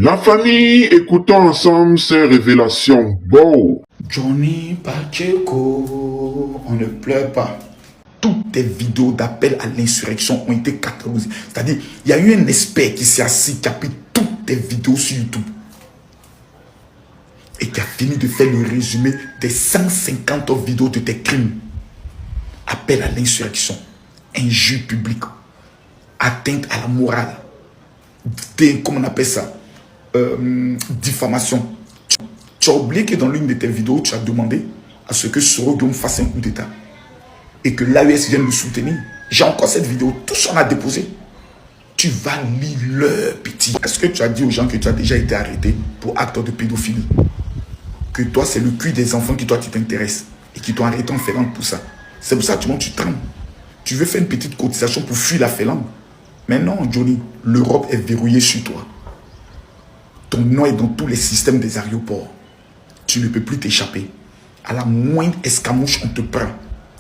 La famille, écoutons ensemble ces révélations. Wow! Johnny Pacheco, on ne pleure pas. Toutes tes vidéos d'appel à l'insurrection ont été cataloguées. C'est-à-dire, il y a eu un expert qui s'est assis, qui a pris toutes tes vidéos sur YouTube et qui a fini de faire le résumé des 150 vidéos de tes crimes. Appel à l'insurrection, injure publique, atteinte à la morale, comment on appelle ça, diffamation. Tu as oublié que dans l'une de tes vidéos, tu as demandé à ce que Soro Guillaume fasse un coup d'État et que l'AES vienne le soutenir. J'ai encore cette vidéo, tout ça on a déposé. Tu vas lire leur petit. Est-ce que tu as dit aux gens que tu as déjà été arrêté pour acte de pédophilie? Que toi, c'est le cul des enfants qui toi, tu t'intéresses et qui t'ont arrêté en Finlande pour ça. C'est pour ça que tu trembles. Tu veux faire une petite cotisation pour fuir la Finlande. Mais non, Johnny, l'Europe est verrouillée sur toi. Ton nom est dans tous les systèmes des aéroports. Tu ne peux plus t'échapper. À la moindre escamouche, on te prend.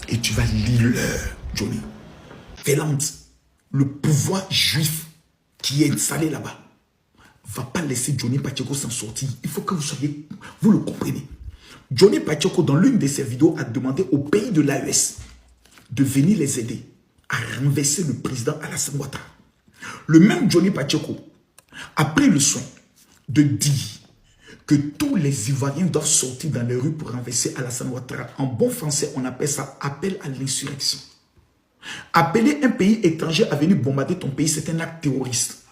Et tu vas lire l'heure, Johnny. Finlande, le pouvoir juif qui est installé là-bas, va pas laisser Johnny Pacheco s'en sortir. Il faut que vous le comprenez. Johnny Pacheco, dans l'une de ses vidéos, a demandé au pays de l'AES de venir les aider à renverser le président Alassane Ouattara. Le même Johnny Pacheco a pris le soin de dire que tous les Ivoiriens doivent sortir dans les rues pour renverser Alassane Ouattara. En bon français, on appelle ça appel à l'insurrection. Appeler un pays étranger à venir bombarder ton pays, c'est un acte terroriste.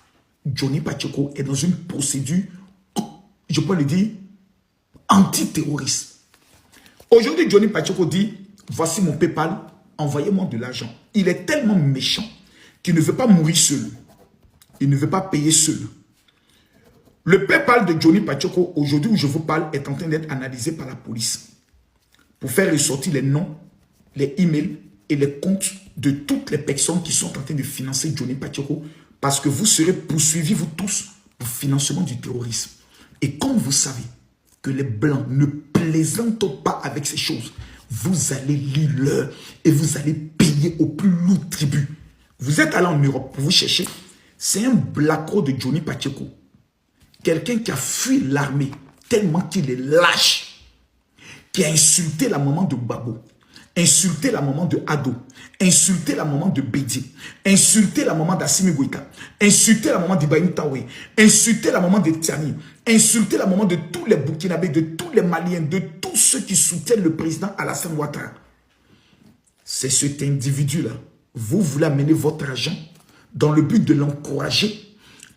Johnny Pacheco est dans une procédure, je peux le dire, antiterroriste. Aujourd'hui, Johnny Pacheco dit, voici mon PayPal, envoyez-moi de l'argent. Il est tellement méchant qu'il ne veut pas mourir seul. Il ne veut pas payer seul. Le PayPal de Johnny Pacheco, aujourd'hui où je vous parle, est en train d'être analysé par la police pour faire ressortir les noms, les emails et les comptes de toutes les personnes qui sont en train de financer Johnny Pacheco parce que vous serez poursuivis, vous tous, pour financement du terrorisme. Et comme vous savez que les Blancs ne plaisantent pas avec ces choses, vous allez lire l'heure et vous allez payer au plus lourd tribut. Vous êtes allé en Europe pour vous chercher. C'est un blacko de Johnny Pacheco. Quelqu'un qui a fui l'armée tellement qu'il est lâche, qui a insulté la maman de Babo, insulté la maman de Ado, insulté la maman de Bédi, insulté la maman d'Assimi Goïta, insulté la maman d'Ibrahim Traoré, insulté la maman de Tiani, insulté la maman de tous les Burkinabés, de tous les Maliens, de tous ceux qui soutiennent le président Alassane Ouattara. C'est cet individu-là. Vous voulez amener votre argent dans le but de l'encourager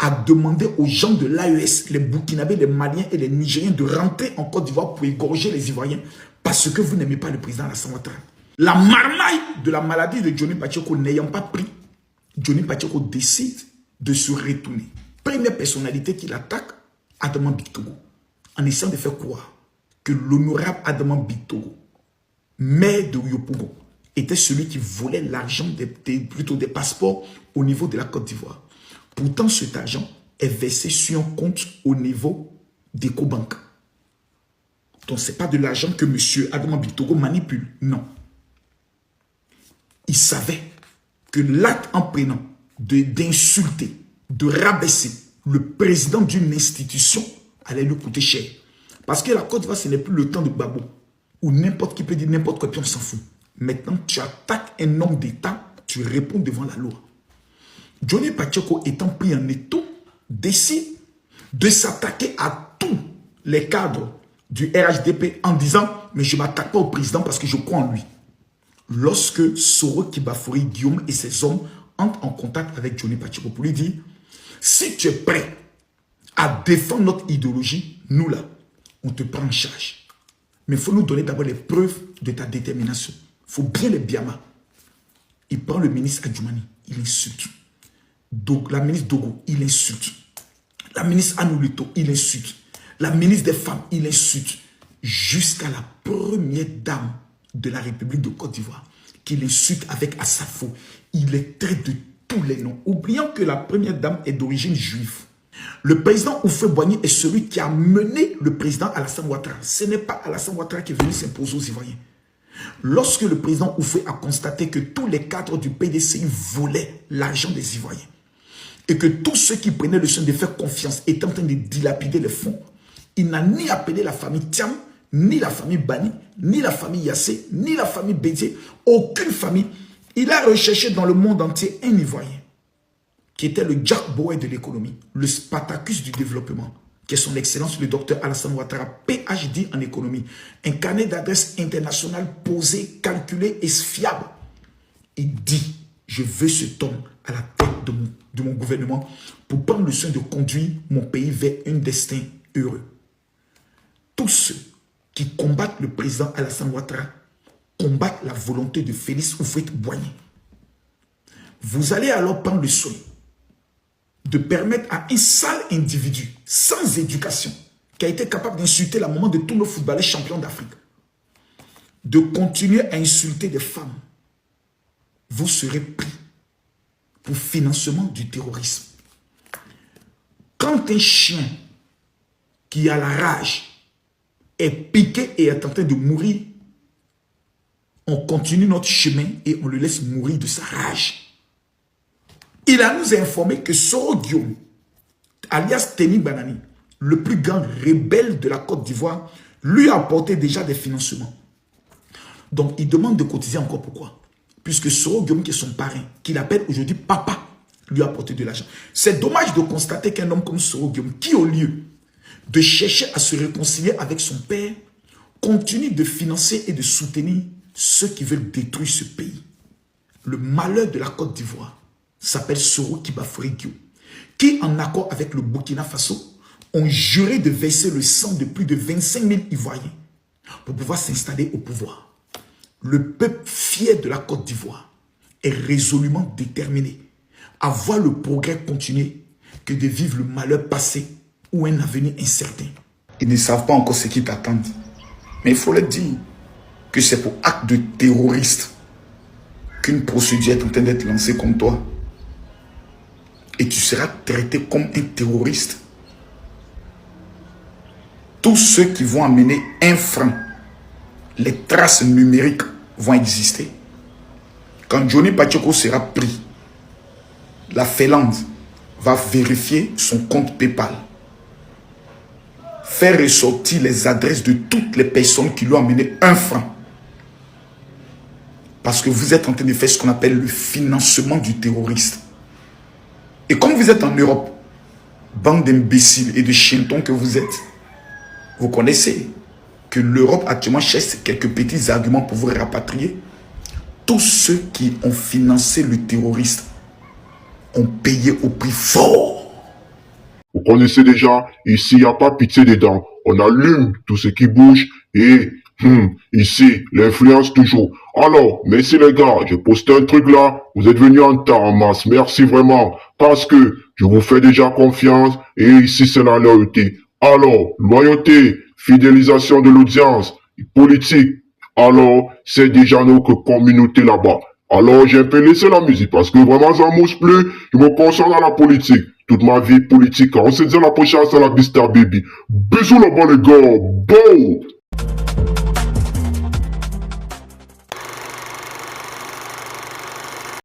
à demander aux gens de l'AES, les Burkinabés, les Maliens et les Nigériens de rentrer en Côte d'Ivoire pour égorger les Ivoiriens parce que vous n'aimez pas le président Alassane Ouattara. La marmaille de la maladie de Johnny Pacheco n'ayant pas pris, Johnny Pacheco décide de se retourner. Première personnalité qu'il attaque, Adama Bictogo, en essayant de faire croire que l'honorable Adama Bictogo, maire de Yopougon, était celui qui volait l'argent, plutôt des passeports au niveau de la Côte d'Ivoire. Pourtant, cet argent est versé sur un compte au niveau d'Ecobank. Donc, ce n'est pas de l'argent que M. Adama Bictogo manipule. Non. Il savait que l'acte en prenant d'insulter, de rabaisser le président d'une institution allait lui coûter cher. Parce que la Côte d'Ivoire, ce n'est plus le temps de Babo, où n'importe qui peut dire n'importe quoi, puis on s'en fout. Maintenant, tu attaques un homme d'État, tu réponds devant la loi. Johnny Pacheco étant pris en étau, décide de s'attaquer à tous les cadres du RHDP en disant « Mais je ne m'attaque pas au président parce que je crois en lui ». Lorsque Soro Kibafori Guillaume et ses hommes entrent en contact avec Johnny Pacheco pour lui dire « Si tu es prêt à défendre notre idéologie, nous là, on te prend en charge. Mais il faut nous donner d'abord les preuves de ta détermination. Il faut bien les biama. » Il prend le ministre Adjoumani, il insulte. Donc, la ministre Dogo, il insulte. La ministre Anoulito, il insulte. La ministre des Femmes, il insulte. Jusqu'à la première dame de la République de Côte d'Ivoire, qu'il insulte avec Assafo. Il les traite de tous les noms. Oublions que la première dame est d'origine juive. Le président Houphouët-Boigny est celui qui a mené le président Alassane Ouattara. Ce n'est pas Alassane Ouattara qui est venu s'imposer aux Ivoiriens. Lorsque le président Houphouët a constaté que tous les cadres du PDCI volaient l'argent des Ivoiriens, et que tous ceux qui prenaient le soin de faire confiance étaient en train de dilapider les fonds, il n'a ni appelé la famille Thiam, ni la famille Bani, ni la famille Yassé, ni la famille Bédié, aucune famille. Il a recherché dans le monde entier un Ivoirien qui était le Jack Bauer de l'économie, le Spartacus du développement, qui est son excellence le docteur Alassane Ouattara, PhD en économie, un carnet d'adresse international posé, calculé et fiable. Il dit, je veux cet homme à la tête de mon gouvernement pour prendre le soin de conduire mon pays vers un destin heureux. Tous ceux qui combattent le président Alassane Ouattara combattent la volonté de Félix Houphouët-Boigny. Vous allez alors prendre le soin de permettre à un sale individu sans éducation qui a été capable d'insulter la maman de tous nos footballeurs champions d'Afrique de continuer à insulter des femmes. Vous serez pris pour financement du terrorisme. Quand un chien qui a la rage est piqué et est en train de mourir, on continue notre chemin et on le laisse mourir de sa rage. Il a nous informé que Soro Guillaume, alias Teni Banani, le plus grand rebelle de la Côte d'Ivoire, lui a apporté déjà des financements. Donc, il demande de cotiser encore. Pourquoi? Puisque Soro Guillaume, qui est son parrain, qu'il appelle aujourd'hui papa, lui a apporté de l'argent. C'est dommage de constater qu'un homme comme Soro Guillaume, qui au lieu de chercher à se réconcilier avec son père, continue de financer et de soutenir ceux qui veulent détruire ce pays. Le malheur de la Côte d'Ivoire s'appelle Soro Kibafoué Guillaume, qui, en accord avec le Burkina Faso, ont juré de verser le sang de plus de 25 000 Ivoiriens pour pouvoir s'installer au pouvoir. Le peuple fier de la Côte d'Ivoire est résolument déterminé à voir le progrès continuer que de vivre le malheur passé ou un avenir incertain. Ils ne savent pas encore ce qui t'attend. Mais il faut leur dire que c'est pour acte de terroriste qu'une procédure est en train d'être lancée contre toi. Et tu seras traité comme un terroriste. Tous ceux qui vont amener un franc, les traces numériques vont exister. Quand Johnny Pacheco sera pris, la Finlande va vérifier son compte PayPal, faire ressortir les adresses de toutes les personnes qui lui ont amené un franc. Parce que vous êtes en train de faire ce qu'on appelle le financement du terroriste. Et comme vous êtes en Europe, bande d'imbéciles et de chientons que vous êtes, vous connaissez que l'Europe actuellement cherche quelques petits arguments pour vous rapatrier. Tous ceux qui ont financé le terroriste ont payé au prix fort. Vous connaissez déjà, ici, il n'y a pas pitié dedans. On allume tout ce qui bouge et ici, l'influence toujours. Alors, merci les gars, j'ai posté un truc là, vous êtes venus en temps en masse, merci vraiment, parce que je vous fais déjà confiance et ici c'est la loyauté. Alors, loyauté, fidélisation de l'audience, politique, alors c'est déjà notre communauté là-bas. Alors j'ai un peu laissé la musique parce que vraiment ça mouche plus, je me concentre dans la politique. Toute ma vie politique, on se dit à la prochaine, c'est la Bista Baby. Bisous là-bas les gars, bon!